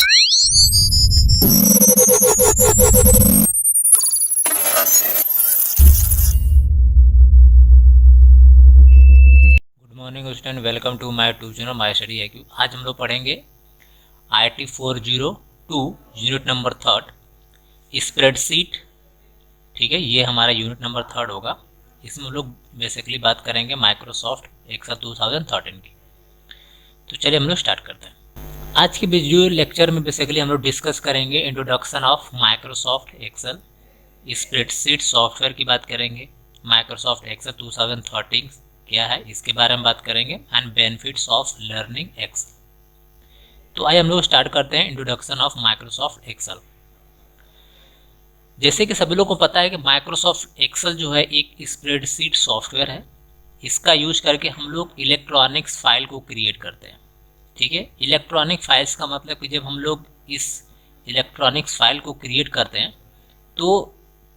Good morning student, welcome to my tube channel my study IQ। आज हम लोग पढ़ेंगे IT 402 यूनिट नंबर 3 स्प्रेडशीट। ठीक है, ये हमारा यूनिट नंबर 3 होगा। इसमें हम लोग बेसिकली बात करेंगे माइक्रोसॉफ्ट एक्सेल 2013 की। तो चलिए हम लोग स्टार्ट करते हैं। आज के वीडियो लेक्चर में बेसिकली हम लोग डिस्कस करेंगे introduction of Microsoft Excel, spreadsheet software की बात करेंगे। माइक्रोसॉफ्ट एक्सेल 2013 क्या है इसके बारे में बात करेंगे and benefits of learning Excel. तो आइए हम लोग स्टार्ट करते हैं इंट्रोडक्शन ऑफ माइक्रोसॉफ्ट एक्सेल। जैसे कि सभी लोगों को पता है कि माइक्रोसॉफ्ट एक्सेल जो है एक स्प्रेडशीट सॉफ्टवेयर है। इसका यूज करके हम लोग इलेक्ट्रॉनिक्स फाइल को क्रिएट करते हैं। ठीक है, इलेक्ट्रॉनिक फाइल्स का मतलब कि जब हम लोग इस इलेक्ट्रॉनिक्स फाइल को क्रिएट करते हैं तो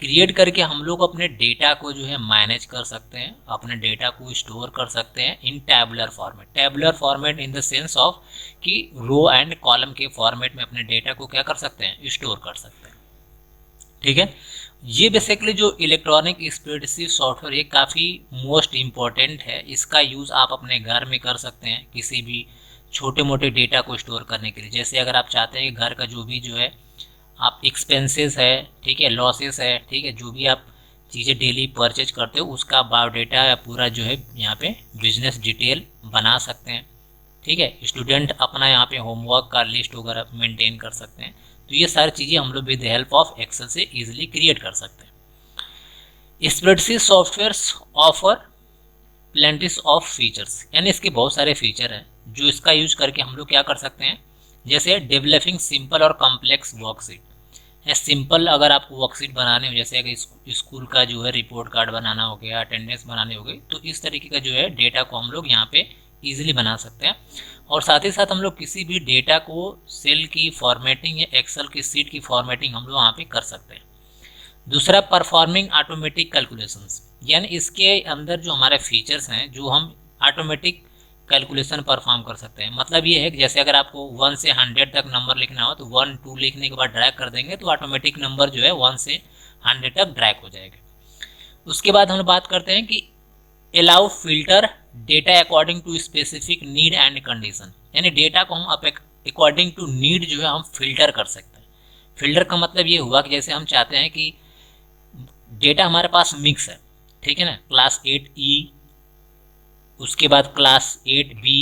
क्रिएट करके हम लोग अपने डेटा को जो है मैनेज कर सकते हैं, अपने डेटा को स्टोर कर सकते हैं in tabular format. Tabular format in the sense of कि रो एंड कॉलम के फॉर्मेट में अपने डेटा को क्या कर सकते हैं, स्टोर कर सकते हैं। ठीक है, ये बेसिकली जो इलेक्ट्रॉनिक स्प्रेडशीट सॉफ्टवेयर ये काफ़ी मोस्ट इम्पॉर्टेंट है। इसका यूज़ आप अपने घर में कर सकते हैं किसी भी छोटे मोटे डेटा को स्टोर करने के लिए। जैसे अगर आप चाहते हैं कि घर का जो भी जो है आप एक्सपेंसेस है, ठीक है, लॉसेस है, ठीक है, जो भी आप चीज़ें डेली परचेज करते हो उसका बायोडेटा या पूरा जो है यहाँ पे बिजनेस डिटेल बना सकते हैं। ठीक है, स्टूडेंट अपना यहाँ पे होमवर्क का लिस्ट वगैरह मेंटेन कर सकते हैं। तो ये सारी चीज़ें हम लोग विद हेल्प ऑफ एक्सेल से इजीली क्रिएट कर सकते हैं। Spreadsheet softwares offer plenties of features, यानी इसके बहुत सारे फीचर हैं जो इसका यूज करके हम लोग क्या कर सकते हैं। जैसे डेवलपिंग सिंपल और कॉम्प्लेक्स वर्कशीट है। सिंपल अगर आपको वर्कशीट बनाने हो, जैसे अगर स्कूल का जो है रिपोर्ट कार्ड बनाना हो गया, अटेंडेंस बनानी हो गई, तो इस तरीके का जो है डेटा को हम लोग यहाँ पे इजीली बना सकते हैं। और साथ ही साथ हम लोग किसी भी डेटा को सेल की फॉर्मेटिंग या एक्सेल की सीट की फॉर्मेटिंग हम लोग वहाँ पे कर सकते हैं। दूसरा, परफॉर्मिंग ऑटोमेटिक कैलकुलेशंस, यानी इसके अंदर जो हमारे फीचर्स हैं जो हम ऑटोमेटिक कैलकुलेशन परफॉर्म कर सकते हैं। मतलब ये है कि जैसे अगर आपको 1 से 100 तक नंबर लिखना हो तो 1 2 लिखने के बाद ड्रैग कर देंगे तो ऑटोमेटिक नंबर जो है 1 से 100 तक ड्रैग हो जाएगा। उसके बाद हम लोग बात करते हैं कि allow filter data according to specific need and condition, यानी डेटा को हम अकॉर्डिंग टू नीड जो है हम फिल्टर कर सकते हैं। फिल्टर का मतलब ये हुआ कि जैसे हम चाहते हैं कि डेटा हमारे पास मिक्स है, ठीक है ना, क्लास 8E, उसके बाद क्लास 8B,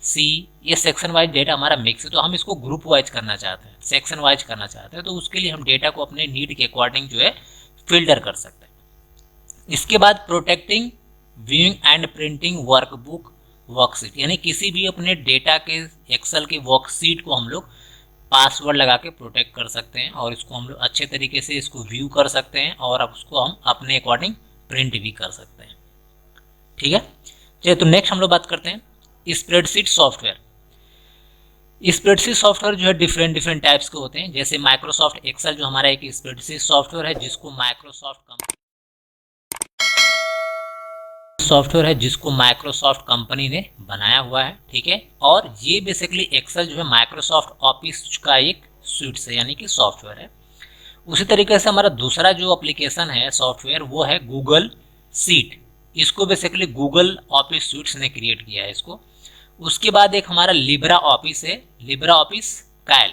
C, ये सेक्शन वाइज डेटा हमारा मिक्स है। तो हम इसको ग्रुप वाइज करना चाहते हैं, सेक्शन वाइज करना चाहते हैं, तो उसके लिए हम डेटा को अपने नीड के अकॉर्डिंग जो है फिल्टर कर सकते हैं। इसके बाद protecting viewing and printing workbook worksheet, यानी किसी भी अपने डेटा के एक्सेल के वर्कशीट को हम लोग पासवर्ड लगा के प्रोटेक्ट कर सकते हैं और इसको हम लोग अच्छे तरीके से इसको व्यू कर सकते हैं और अब उसको हम अपने अकॉर्डिंग प्रिंट भी कर सकते हैं। ठीक है, चलिए तो नेक्स्ट हम लोग बात करते हैं स्प्रेडशीट सॉफ्टवेयर। स्प्रेडशीट सॉफ्टवेयर जो है डिफरेंट टाइप्स के होते हैं। जैसे माइक्रोसॉफ्ट एक्सेल जो हमारा एक स्प्रेडशीट सॉफ्टवेयर है जिसको माइक्रोसॉफ्ट कंपनी ने बनाया हुआ है। ठीक है, और ये बेसिकली एक्सेल जो है माइक्रोसॉफ्ट ऑफिस का एक स्यूट है, यानी कि सॉफ्टवेयर है। उसी तरीके से हमारा दूसरा जो एप्लीकेशन है सॉफ्टवेयर वो है गूगल शीट। इसको बेसिकली गूगल ऑफिस स्यूट्स ने क्रिएट किया है इसको। उसके बाद एक हमारा लिब्रा ऑफिस है, लिब्रा ऑफिस कैल।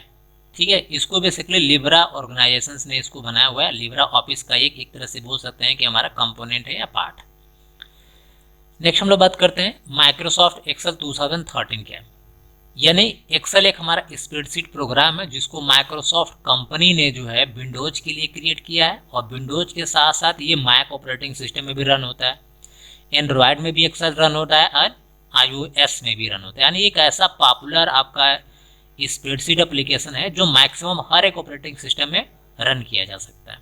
ठीक है, इसको बेसिकली लिब्रा ऑर्गेनाइजेशंस ने इसको बनाया हुआ है। लिब्रा ऑफिस का एक तरह से बोल सकते हैं कि हमारा कंपोनेंट है या पार्ट। नेक्स्ट हम लोग बात करते हैं माइक्रोसॉफ्ट एक्सेल 2013 क्या है। यानी एक्सेल एक हमारा स्प्रेडशीट प्रोग्राम है जिसको माइक्रोसॉफ्ट कंपनी ने जो है विंडोज के लिए क्रिएट किया है और विंडोज के साथ साथ ये मैक ऑपरेटिंग सिस्टम में भी रन होता है, एंड्रॉयड में भी एक्सेल रन होता है और iOS में भी रन होता है। यानी एक ऐसा पॉपुलर आपका स्प्रेडशीट एप्लीकेशन है जो मैक्सिमम हर एक ऑपरेटिंग सिस्टम में रन किया जा सकता है।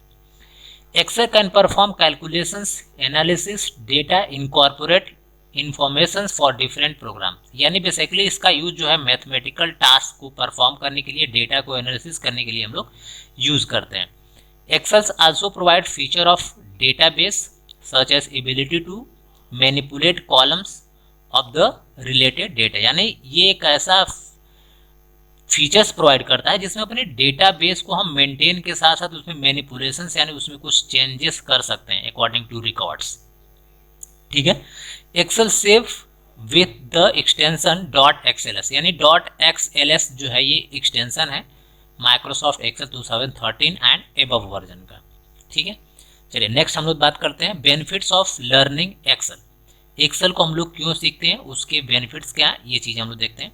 Excel can perform calculations, analysis, data, incorporate informations for different programs। यानी बेसिकली इसका यूज जो है मैथमेटिकल टास्क को परफॉर्म करने के लिए, डेटा को एनालिसिस करने के लिए हम लोग यूज करते हैं। Excel also provide feature of database such as ability to manipulate columns of the related data। यानी ये एक ऐसा फीचर्स प्रोवाइड करता है जिसमें अपने डेटाबेस को हम मेंटेन के साथ साथ उसमें मैनिपुलेशंस यानी उसमें कुछ चेंजेस कर सकते हैं अकॉर्डिंग टू रिकॉर्ड्स। ठीक है, Excel save with the extension .xls यानी .xls जो है ये एक्सटेंशन है Microsoft Excel 2013 and above version का। ठीक है, चलिए नेक्स्ट हम लोग बात करते हैं benefits of learning Excel. Excel को हम लोग क्यों सीखते हैं, उसके बेनिफिट्स क्या, ये चीज़ हम लोग देखते हैं।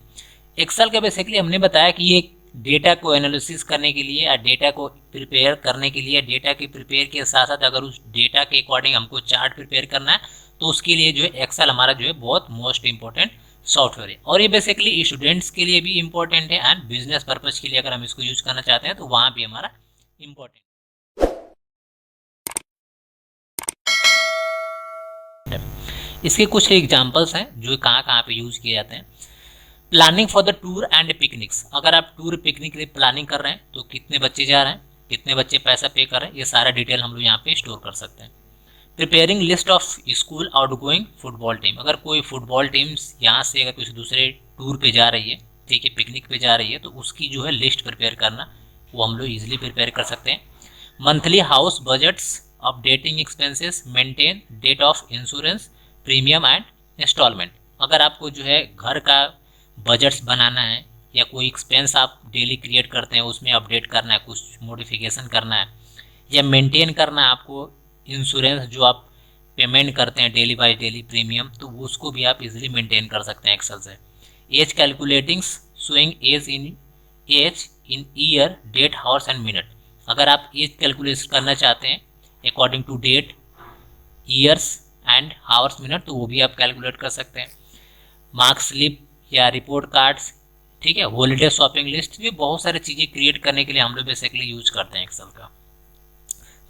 एक्सेल का बेसिकली हमने बताया कि ये डेटा को एनालिसिस करने के लिए या डेटा को प्रिपेयर करने के लिए, डेटा के प्रिपेयर के साथ साथ अगर उस डेटा के अकॉर्डिंग हमको चार्ट प्रिपेयर करना है तो उसके लिए जो है एक्सेल हमारा जो है बहुत मोस्ट इंपॉर्टेंट सॉफ्टवेयर है। और ये बेसिकली स्टूडेंट्स के लिए भी इंपॉर्टेंट है एंड बिजनेस पर्पज के लिए अगर हम इसको यूज करना चाहते हैं तो वहाँ भी हमारा इंपॉर्टेंट। इसके कुछ एग्जांपल्स हैं जो कहाँ कहाँ पे यूज किए जाते हैं। Planning for the tour and picnics, अगर आप टूर पिकनिक के लिए प्लानिंग कर रहे हैं तो कितने बच्चे जा रहे हैं, कितने बच्चे पैसा पे कर रहे हैं, ये सारा डिटेल हम लोग यहाँ पे स्टोर कर सकते हैं। Preparing list of school outgoing football team, अगर कोई फुटबॉल टीम्स यहाँ से अगर किसी दूसरे टूर पे जा रही है, ठीक है, पिकनिक पे जा रही है, तो उसकी जो है लिस्ट प्रिपेयर करना वो हम लोग ईजिली प्रिपेयर कर सकते हैं। Monthly house budgets, updating expenses, maintain date of insurance, premium and installment, अगर आपको जो है घर का बजट्स बनाना है या कोई एक्सपेंस आप डेली क्रिएट करते हैं उसमें अपडेट करना है, कुछ मॉडिफिकेशन करना है या मेंटेन करना है आपको इंश्योरेंस जो आप पेमेंट करते हैं डेली बाय डेली प्रीमियम, तो उसको भी आप इजीली मेंटेन कर सकते हैं एक्सेल से। Age calculatings, showing age in year, date, hours and minute, अगर आप एज कैलकुलेट करना चाहते हैं according to date, years and hours, minute, तो वो भी आप कैलकुलेट कर सकते हैं। मार्क स्लिप या रिपोर्ट कार्ड्स, ठीक है, हॉलीडे शॉपिंग लिस्ट, ये बहुत सारी चीज़ें क्रिएट करने के लिए हम लोग बेसिकली यूज करते हैं एक्सेल का।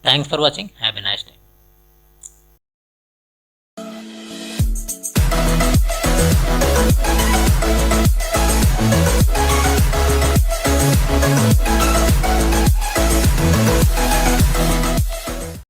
Thanks for watching, have a nice day.